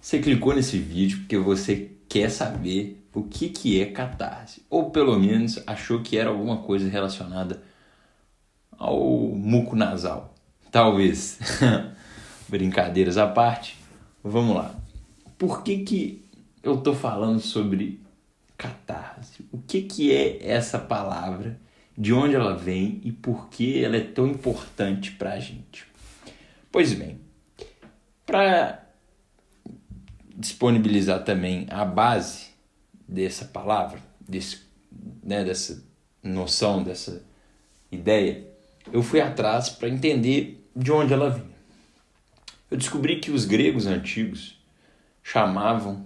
Você clicou nesse vídeo porque você quer saber o que é catarse, ou pelo menos achou que era alguma coisa relacionada ao muco nasal. Talvez. Brincadeiras à parte, vamos lá. Por que eu tô falando sobre catarse? O que é essa palavra? De onde ela vem e por que ela é tão importante para a gente? Pois bem, para disponibilizar também a base dessa palavra, dessa noção, dessa ideia, eu fui atrás para entender de onde ela vinha. Eu descobri que os gregos antigos chamavam,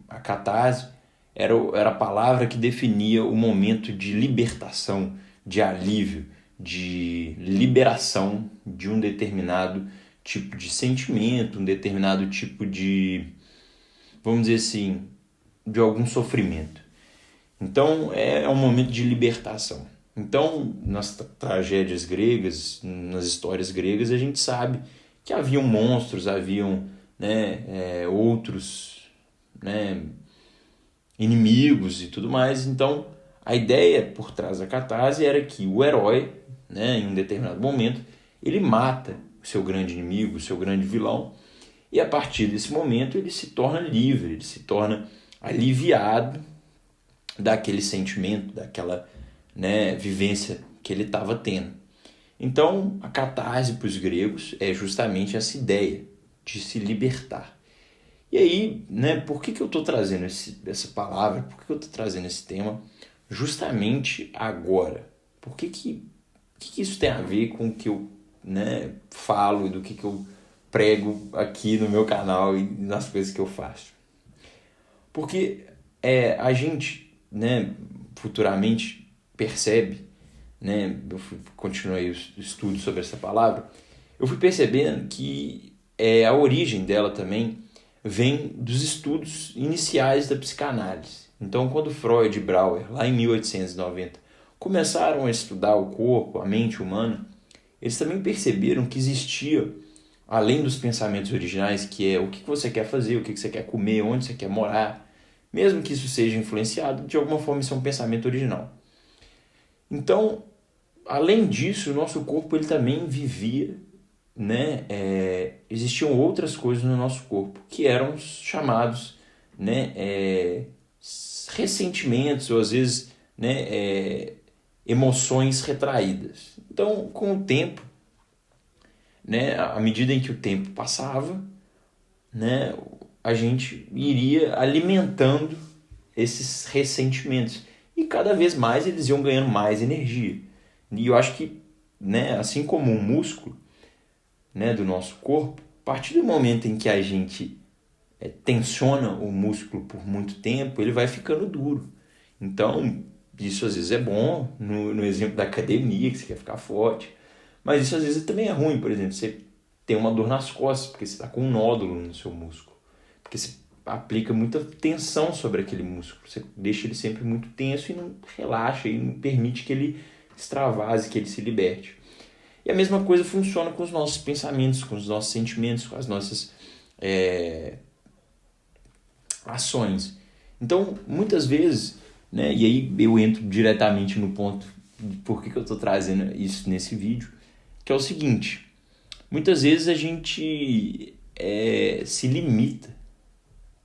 a catarse era a palavra que definia o momento de libertação, de alívio, de liberação de um determinado tipo de sentimento, um determinado tipo de, vamos dizer assim, de algum sofrimento. Então é um momento de libertação. Então, nas tragédias gregas, nas histórias gregas, a gente sabe que haviam monstros, haviam outros inimigos e tudo mais. Então, a ideia por trás da catarse era que o herói, em um determinado momento, ele mata o seu grande inimigo, o seu grande vilão, e a partir desse momento ele se torna livre, ele se torna aliviado daquele sentimento, daquela vivência que ele estava tendo. Então, a catarse para os gregos é justamente essa ideia de se libertar. E aí, por que eu estou trazendo essa palavra, por que eu estou trazendo esse tema justamente agora? Por que isso tem a ver com o que eu falo e do que eu prego aqui no meu canal e nas coisas que eu faço? Porque a gente, futuramente percebe, eu continuei o estudo sobre essa palavra, eu fui percebendo que a origem dela também vem dos estudos iniciais da psicanálise. Então, quando Freud e Brauer, lá em 1890, começaram a estudar o corpo, a mente humana, eles também perceberam que existia, além dos pensamentos originais, que é o que você quer fazer, o que você quer comer, onde você quer morar, mesmo que isso seja influenciado, de alguma forma isso é um pensamento original. Então, além disso, o nosso corpo ele também vivia, existiam outras coisas no nosso corpo, que eram chamados ressentimentos, ou às vezes emoções retraídas. Então, com o tempo, à medida em que o tempo passava, a gente iria alimentando esses ressentimentos. E cada vez mais eles iam ganhando mais energia. E eu acho que, assim como um músculo do nosso corpo, a partir do momento em que a gente tensiona o músculo por muito tempo, ele vai ficando duro. Então, isso às vezes é bom, no exemplo da academia, que você quer ficar forte, mas isso às vezes também é ruim. Por exemplo, você tem uma dor nas costas, porque você está com um nódulo no seu músculo, porque você aplica muita tensão sobre aquele músculo, você deixa ele sempre muito tenso e não relaxa, e não permite que ele extravase, que ele se liberte. E a mesma coisa funciona com os nossos pensamentos, com os nossos sentimentos, com as nossas ações. Então, muitas vezes, e aí eu entro diretamente no ponto de por que eu estou trazendo isso nesse vídeo, que é o seguinte: muitas vezes a gente se limita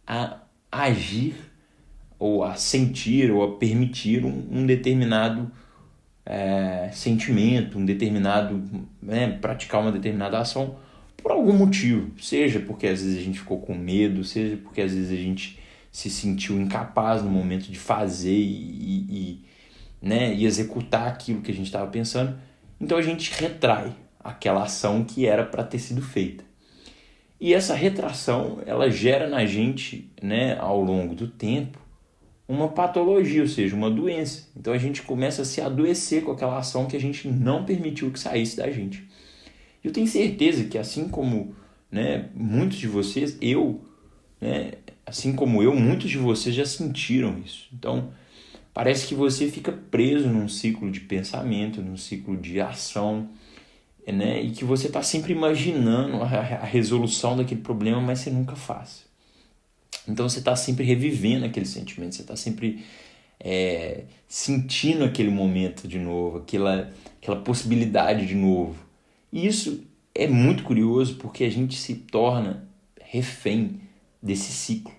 a agir, ou a sentir, ou a permitir um determinado sentimento, praticar uma determinada ação por algum motivo, seja porque às vezes a gente ficou com medo, seja porque às vezes a gente se sentiu incapaz no momento de fazer e executar aquilo que a gente estava pensando. Então a gente retrai aquela ação que era para ter sido feita. E essa retração, ela gera na gente, ao longo do tempo, uma patologia, ou seja, uma doença. Então a gente começa a se adoecer com aquela ação que a gente não permitiu que saísse da gente. Eu tenho certeza que, assim como muitos de vocês, muitos de vocês já sentiram isso. Então, parece que você fica preso num ciclo de pensamento, num ciclo de ação, né? E que você está sempre imaginando a resolução daquele problema, mas você nunca faz. Então você está sempre revivendo aquele sentimento, você está sempre sentindo aquele momento de novo, aquela possibilidade de novo. E isso é muito curioso porque a gente se torna refém desse ciclo.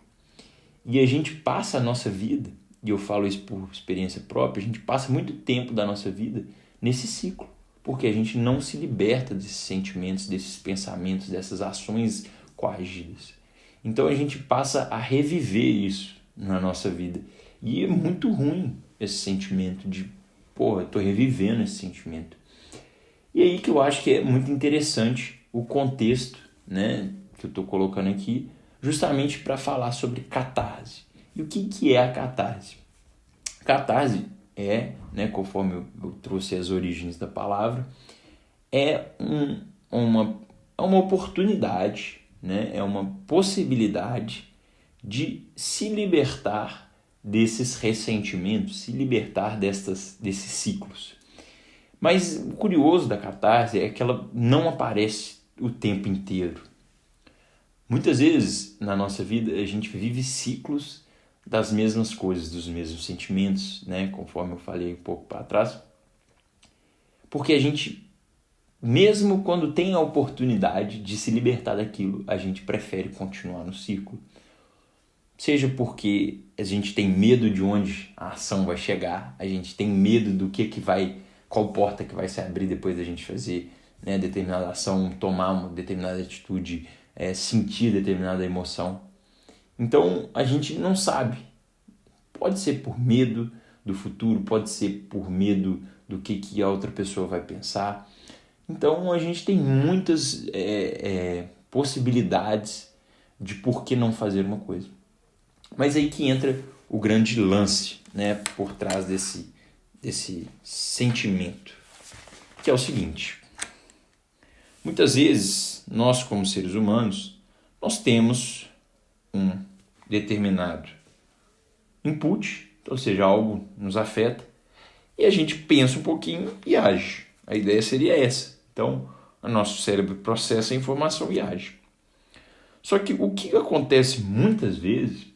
E a gente passa a nossa vida, e eu falo isso por experiência própria, a gente passa muito tempo da nossa vida nesse ciclo, porque a gente não se liberta desses sentimentos, desses pensamentos, dessas ações coagidas. Então a gente passa a reviver isso na nossa vida. E é muito ruim esse sentimento de, eu tô revivendo esse sentimento. E aí que eu acho que é muito interessante o contexto, né, que eu estou colocando aqui, justamente para falar sobre catarse. E o que é a catarse? Catarse é, né, conforme eu trouxe as origens da palavra, é uma oportunidade, né, é uma possibilidade de se libertar desses ressentimentos, se libertar desses ciclos. Mas o curioso da catarse é que ela não aparece o tempo inteiro. Muitas vezes na nossa vida a gente vive ciclos das mesmas coisas, dos mesmos sentimentos, né? Conforme eu falei um pouco para trás. Porque a gente, mesmo quando tem a oportunidade de se libertar daquilo, a gente prefere continuar no ciclo. Seja porque a gente tem medo de onde a ação vai chegar, a gente tem medo do que vai, qual porta que vai se abrir depois da gente fazer, né, determinada ação, tomar uma determinada atitude, sentir determinada emoção. Então a gente não sabe. Pode ser por medo do futuro, pode ser por medo do que a outra pessoa vai pensar. Então a gente tem muitas possibilidades de por que não fazer uma coisa. Mas aí que entra o grande lance, né, por trás desse sentimento, que é o seguinte: muitas vezes nós, como seres humanos, nós temos um determinado input, ou seja, algo nos afeta, e a gente pensa um pouquinho e age. A ideia seria essa. Então, o nosso cérebro processa a informação e age. Só que o que acontece muitas vezes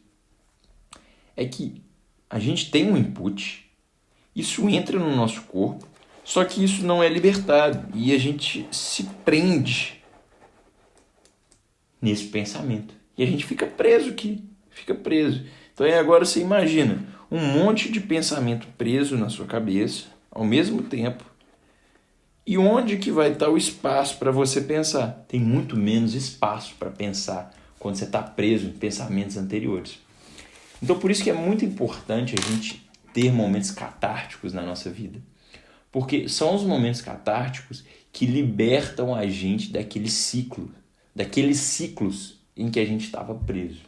é que a gente tem um input, isso entra no nosso corpo, só que isso não é libertado e a gente se prende nesse pensamento. E a gente fica preso aqui, fica preso. Então agora você imagina um monte de pensamento preso na sua cabeça ao mesmo tempo. E onde que vai estar o espaço para você pensar? Tem muito menos espaço para pensar quando você está preso em pensamentos anteriores. Então por isso que é muito importante a gente ter momentos catárticos na nossa vida. Porque são os momentos catárticos que libertam a gente daqueles ciclos em que a gente estava preso.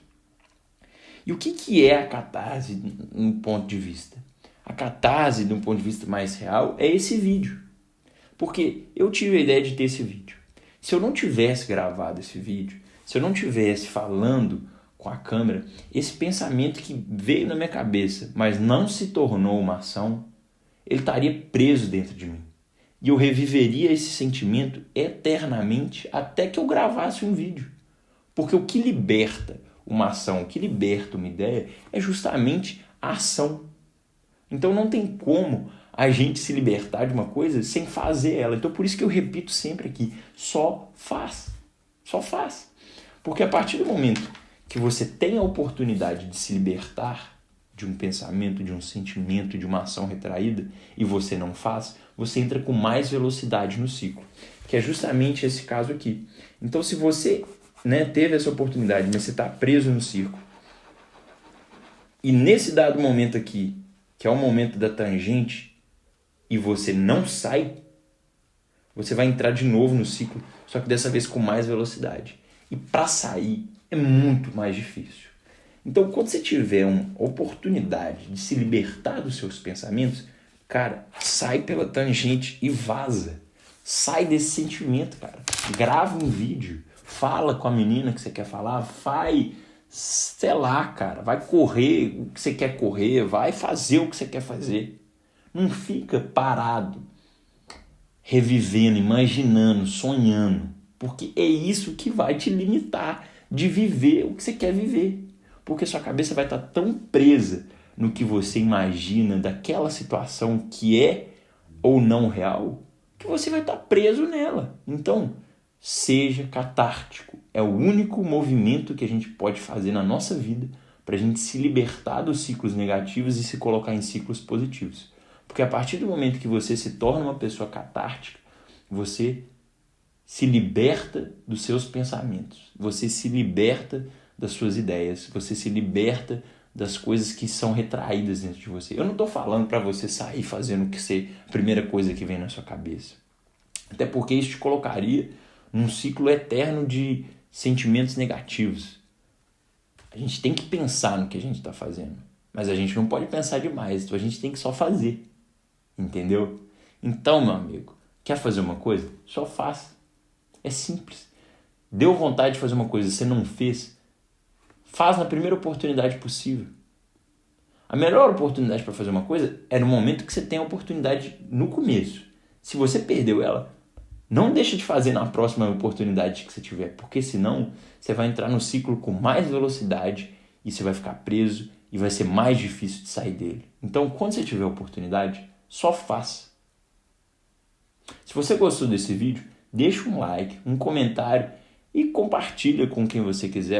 E o que é a catarse num ponto de vista? A catarse, de um ponto de vista mais real, é esse vídeo. Porque eu tive a ideia de ter esse vídeo. Se eu não tivesse gravado esse vídeo, se eu não tivesse falando com a câmera, esse pensamento que veio na minha cabeça, mas não se tornou uma ação, ele estaria preso dentro de mim. E eu reviveria esse sentimento eternamente até que eu gravasse um vídeo. Porque o que liberta uma ação, o que liberta uma ideia, é justamente a ação. Então não tem como a gente se libertar de uma coisa sem fazer ela. Então por isso que eu repito sempre aqui, só faz. Só faz. Porque a partir do momento que você tem a oportunidade de se libertar de um pensamento, de um sentimento, de uma ação retraída, e você não faz, você entra com mais velocidade no ciclo, que é justamente esse caso aqui. Então se você, teve essa oportunidade, mas você está preso no círculo, e nesse dado momento aqui, que é o momento da tangente, e você não sai, você vai entrar de novo no ciclo, só que dessa vez com mais velocidade. E para sair é muito mais difícil. Então, quando você tiver uma oportunidade de se libertar dos seus pensamentos, cara, sai pela tangente e vaza. Sai desse sentimento, cara. Grava um vídeo, fala com a menina que você quer falar, vai, sei lá, cara, vai correr o que você quer correr, vai fazer o que você quer fazer. Não fica parado revivendo, imaginando, sonhando, porque é isso que vai te limitar de viver o que você quer viver, porque sua cabeça vai estar tão presa no que você imagina daquela situação que é ou não real, que você vai estar preso nela. Então, seja catártico. É o único movimento que a gente pode fazer na nossa vida para a gente se libertar dos ciclos negativos e se colocar em ciclos positivos. Porque a partir do momento que você se torna uma pessoa catártica, você se liberta dos seus pensamentos, você se liberta das suas ideias, você se liberta das coisas que são retraídas dentro de você. Eu não estou falando para você sair fazendo o que ser a primeira coisa que vem na sua cabeça. Até porque isso te colocaria num ciclo eterno de sentimentos negativos. A gente tem que pensar no que a gente está fazendo, mas a gente não pode pensar demais, então a gente tem que só fazer, entendeu? Então, meu amigo, quer fazer uma coisa? Só faça. É simples. Deu vontade de fazer uma coisa e você não fez? Faz na primeira oportunidade possível. A melhor oportunidade para fazer uma coisa é no momento que você tem a oportunidade no começo. Se você perdeu ela, não deixa de fazer na próxima oportunidade que você tiver, porque senão você vai entrar no ciclo com mais velocidade e você vai ficar preso e vai ser mais difícil de sair dele. Então, quando você tiver a oportunidade, só faça. Se você gostou desse vídeo, deixa um like, um comentário e compartilha com quem você quiser.